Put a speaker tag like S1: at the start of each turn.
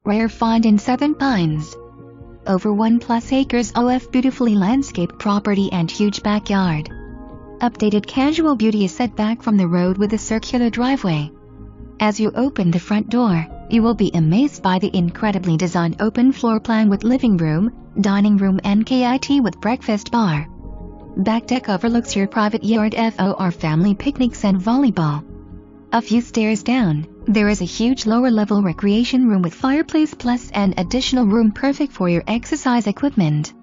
S1: Rare find in Southern Pines. Over 1+ acres of beautifully landscaped property and huge backyard. Updated casual beauty is set back from the road with a circular driveway. As you open the front door, you will be amazed by the incredibly designed open floor plan with living room, dining room and kit with breakfast bar. Back deck overlooks your private yard for family picnics and volleyball. A few stairs down, there is a huge lower-level recreation room with fireplace plus an additional room perfect for your exercise equipment.